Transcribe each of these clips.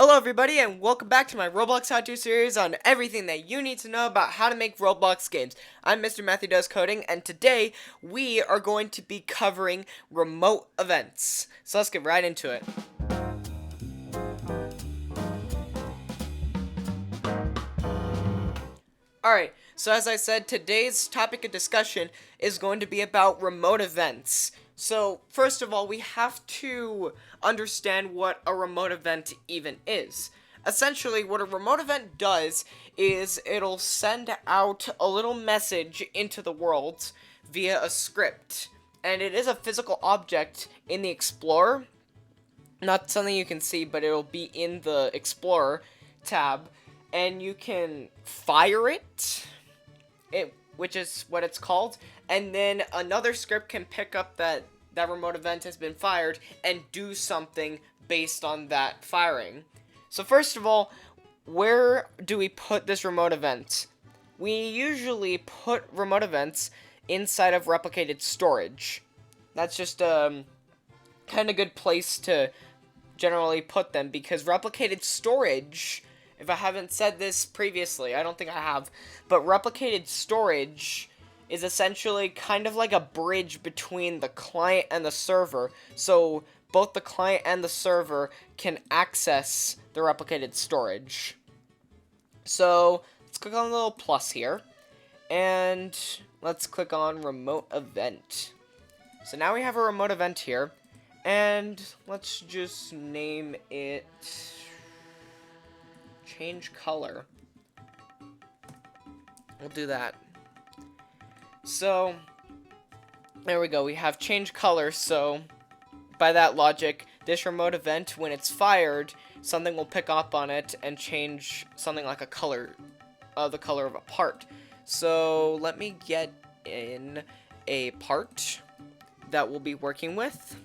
Hello everybody and welcome back to my Roblox how-to series on everything that you need to know about how to make Roblox games. I'm Mr. Matthew Does Coding, and today we are going to be covering remote events. So let's get right into it. Alright, so as I said, today's topic of discussion is going to be about remote events. So, first of all, we have to understand what a remote event even is. Essentially, what a remote event does is it'll send out a little message into the world via a script. And it is a physical object in the Explorer. Not something you can see, but it'll be in the Explorer tab. And you can fire it, which is what it's called, and then another script can pick up that remote event has been fired and do something based on that firing. So first of all, where do we put this remote event? We usually put remote events inside of replicated storage. That's just a kind of good place to generally put them, because replicated storage, if I haven't said this previously, I don't think I have, but replicated storage is essentially kind of like a bridge between the client and the server, so both the client and the server can access the replicated storage. So let's click on the little plus here, and let's click on remote event. So now we have a remote event here, and let's just name it change color. We'll do that. So there we go, we have change color. So by that logic, this remote event, when it's fired, something will pick up on it and change something like a color, the color of a part. So let me get in a part that we'll be working with,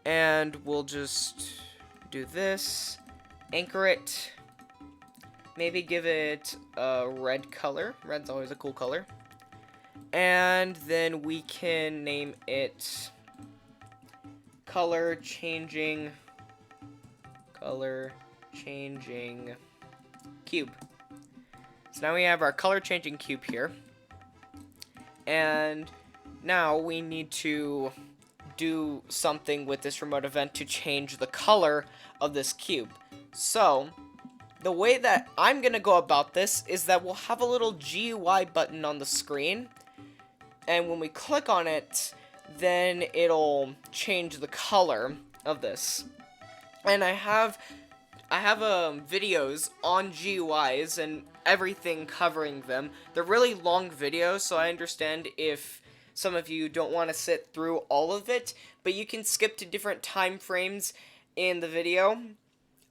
and we'll just do this, anchor it, maybe give it a red color. Red's always a cool color. And then we can name it color changing cube. So now we have our color changing cube here. And now we need to do something with this remote event to change the color of this cube. So the way that I'm going to go about this is that we'll have a little GUI button on the screen, and when we click on it, then it'll change the color of this. And I have videos on GUIs and everything covering them. They're really long videos, so I understand if some of you don't want to sit through all of it, but you can skip to different time frames in the video.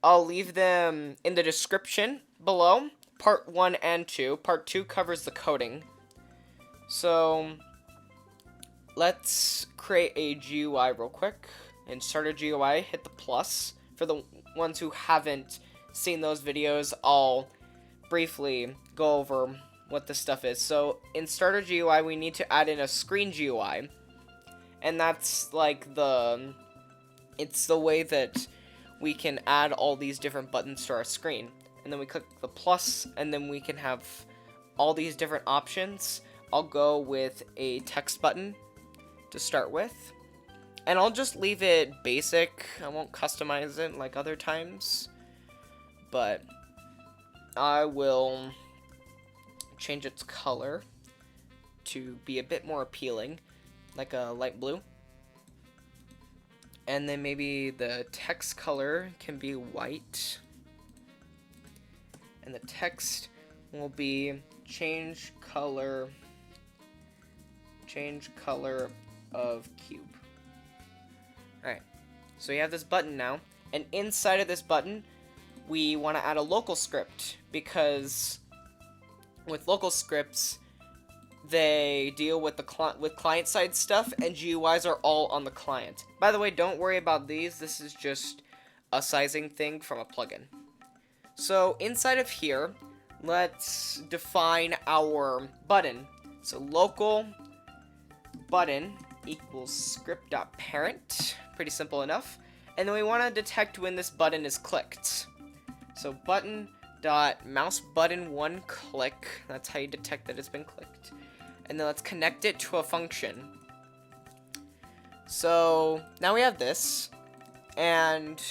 I'll leave them in the description below, part 1 and 2. Part 2 covers the coding. So let's create a GUI real quick. And start a GUI, hit the plus. For the ones who haven't seen those videos, I'll briefly go over what this stuff is. So in starter GUI, we need to add in a screen GUI. And that's like it's the way that we can add all these different buttons to our screen. And then we click the plus, and then we can have all these different options. I'll go with a text button to start with. And I'll just leave it basic. I won't customize it like other times. But I will change its color to be a bit more appealing, like a light blue. And then maybe the text color can be white. And the text will be change color of cube. Alright, so we have this button now. And inside of this button, we want to add a local script, because with local scripts, they deal with client-side stuff, and GUIs are all on the client. By the way, don't worry about these. This is just a sizing thing from a plugin. So inside of here, let's define our button. So local button equals script.parent. Pretty simple enough. And then we want to detect when this button is clicked. So button dot mouse button 1 click. That's how you detect that it's been clicked. And then let's connect it to a function. So now we have this, and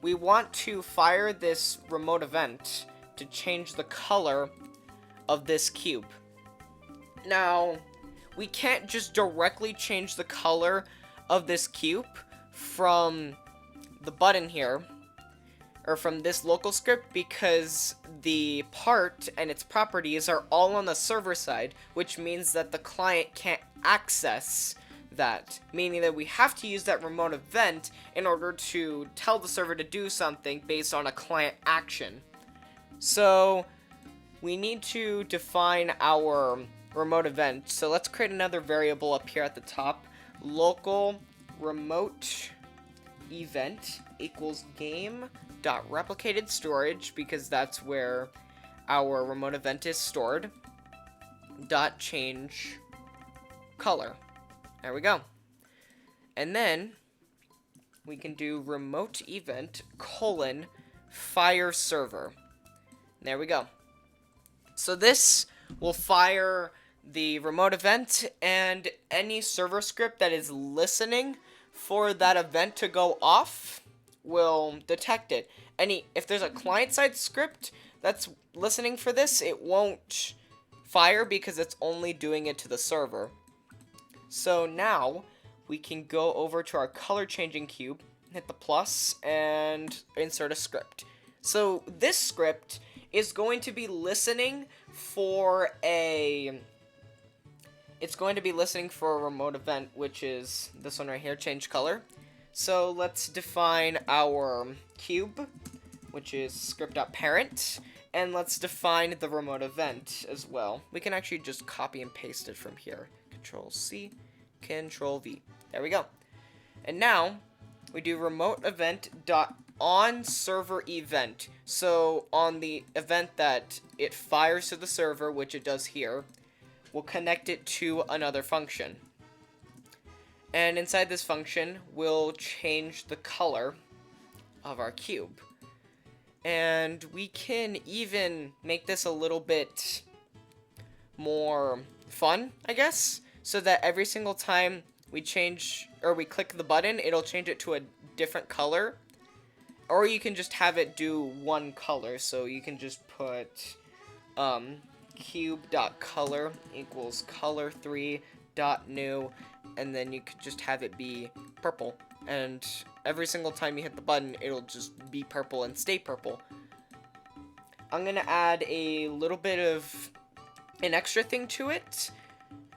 we want to fire this remote event to change the color of this cube. Now, we can't just directly change the color of this cube from the button here, or from this local script, because the part and its properties are all on the server side, which means that the client can't access that, meaning that we have to use that remote event in order to tell the server to do something based on a client action. So we need to define our remote event. So let's create another variable up here at the top. Local remote event equals game.replicated storage, because that's where our remote event is stored, dot change color. There we go. And then we can do remote event : fire server. There we go. So this will fire the remote event, and any server script that is listening for that event to go off will detect it. If there's a client-side script that's listening for this, it won't fire because it's only doing it to the server. So now we can go over to our color changing cube, hit the plus, and insert a script. So this script is going to be listening for a remote event, which is this one right here, change color. So let's define our cube, which is script.parent, and let's define the remote event as well. We can actually just copy and paste it from here. Control C, Control V. There we go. And now we do remote event dot on server event. So on the event that it fires to the server, which it does here, we'll connect it to another function. And inside this function, we'll change the color of our cube. And we can even make this a little bit more fun, I guess, so that every single time we click the button, it'll change it to a different color. Or you can just have it do one color, so you can just put cube.color equals color3.new, and then you could just have it be purple. And every single time you hit the button, it'll just be purple and stay purple. I'm gonna add a little bit of an extra thing to it,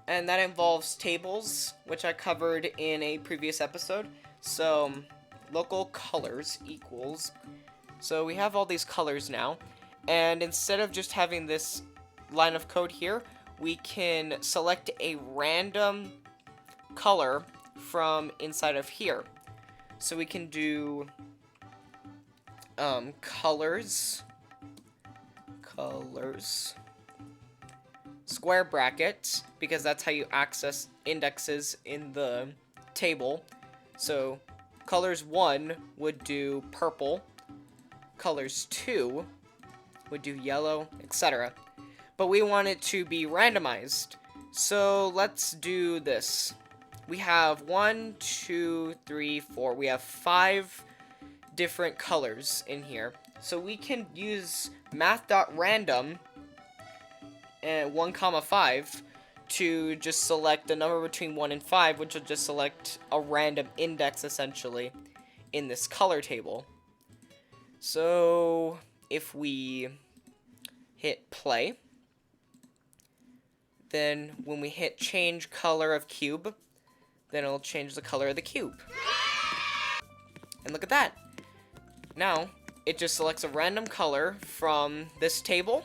and that involves tables, which I covered in a previous episode. So local colors equals, so we have all these colors now, and instead of just having this line of code here, we can select a random color from inside of here. So we can do colors square brackets, because that's how you access indexes in the table. So colors 1 would do purple, colors 2 would do yellow, etc. But we want it to be randomized. So let's do this. We have 1, 2, 3, 4. We have 5 different colors in here. So we can use math.random and 1, 5 to just select a number between 1 and 5, which will just select a random index essentially in this color table. So if we hit play, then when we hit change color of cube, then it'll change the color of the cube. And look at that. Now it just selects a random color from this table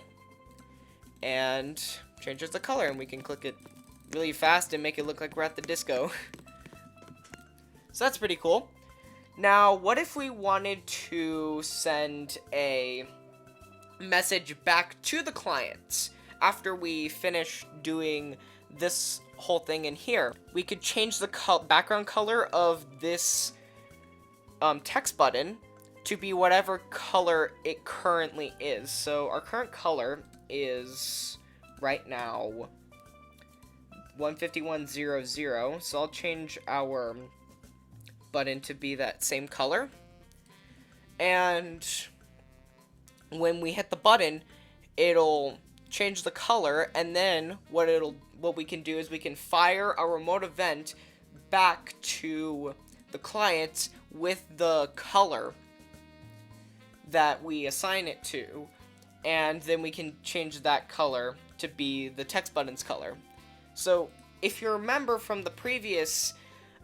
and changes the color, and we can click it really fast and make it look like we're at the disco. So that's pretty cool. Now, what if we wanted to send a message back to the client after we finish doing this whole thing in here? We could change the background color of this text button to be whatever color it currently is. So our current color is right now 15100. So I'll change our button to be that same color. And when we hit the button, it'll change the color, and then what we can do is we can fire a remote event back to the client with the color that we assign it to, and then we can change that color to be the text button's color. So if you remember from the previous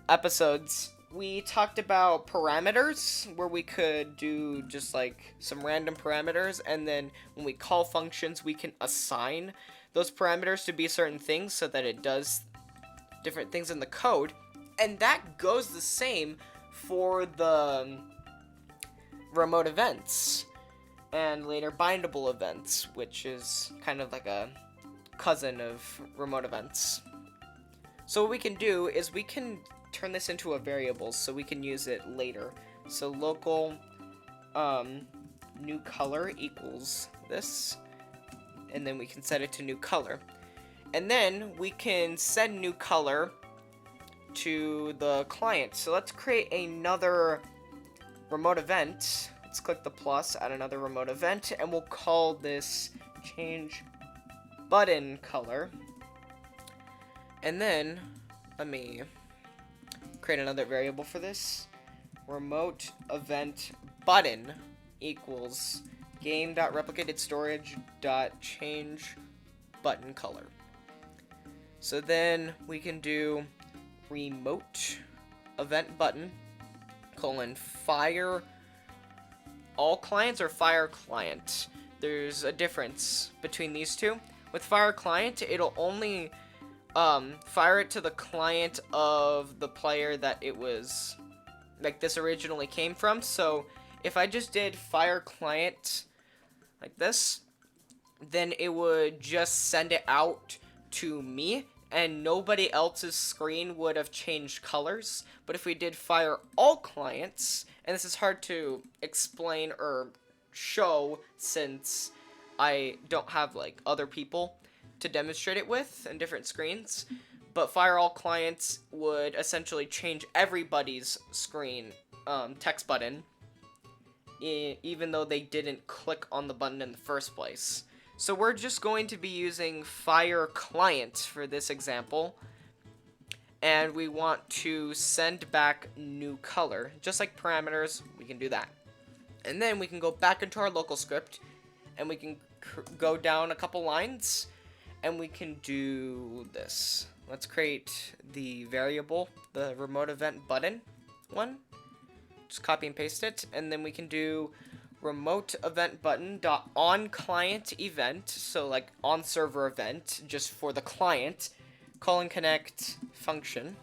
episodes, we talked about parameters, where we could do just like some random parameters, and then when we call functions, we can assign those parameters to be certain things so that it does different things in the code. And that goes the same for the remote events and later bindable events, which is kind of like a cousin of remote events. So what we can do is we can turn this into a variable so we can use it later. So local new color equals this, and then we can set it to new color. And then we can send new color to the client. So let's create another remote event. Let's click the plus, add another remote event, and we'll call this change button color. And then let me create another variable for this. Remote event button equals game.replicatedStorage.change button color. So then we can do remote event button colon fire all clients or fire client. There's a difference between these two. With fire client, it'll only fire it to the client of the player that it was, like, this originally came from. So if I just did fire client like this, then it would just send it out to me, and nobody else's screen would have changed colors. But if we did fire all clients, and this is hard to explain or show since I don't have like other people to demonstrate it with and different screens, but fire all clients would essentially change everybody's screen text button, even though they didn't click on the button in the first place. So we're just going to be using fire client for this example, and we want to send back new color. Just like parameters, we can do that. And then we can go back into our local script, and we can go down a couple lines, and we can do this. Let's create the variable, the remote event button one. Just copy and paste it, and then we can do remote event button dot on client event, so like on server event just for the client, colon connect function.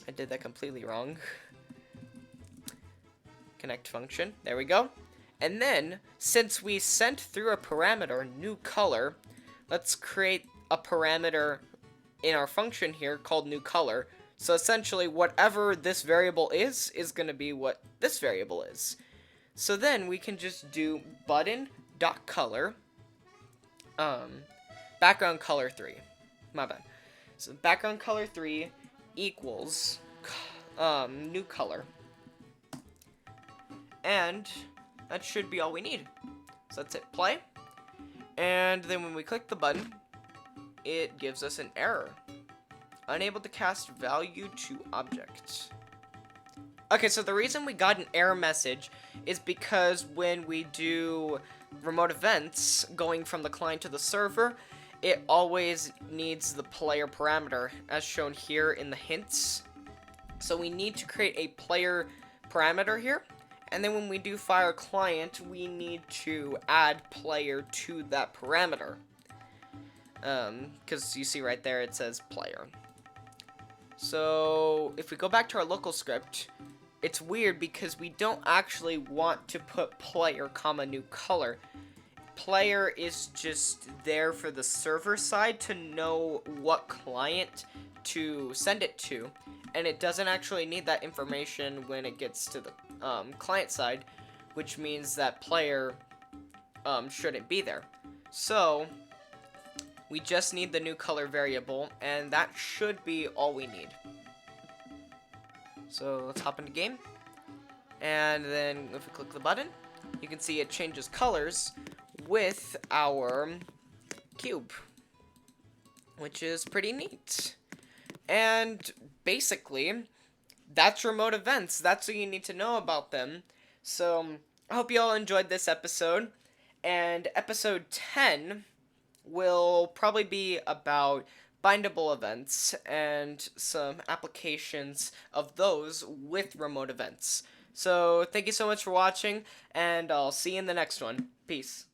I did that completely wrong. Connect function, there we go. And then since we sent through a parameter new color, let's create a parameter in our function here called new color. So essentially whatever this variable is going to be what this variable is. So then we can just do button.color, background color 3. My bad. So background color 3 equals new color. And that should be all we need. So let's hit play. And then when we click the button, it gives us an error. Unable to cast value to object. Okay, so the reason we got an error message is because when we do remote events going from the client to the server, it always needs the player parameter as shown here in the hints. So we need to create a player parameter here, and then when we do fire client, we need to add player to that parameter. Because you see right there it says player. So if we go back to our local script, it's weird because we don't actually want to put player comma new color. Player is just there for the server side to know what client to send it to, and it doesn't actually need that information when it gets to the client side, which means that player shouldn't be there. So we just need the new color variable, and that should be all we need. So let's hop into game, and then if we click the button, you can see it changes colors with our cube, which is pretty neat. And basically, that's remote events. That's what you need to know about them. So I hope you all enjoyed this episode, and episode 10 will probably be about bindable events and some applications of those with remote events. So thank you so much for watching, and I'll see you in the next one. Peace.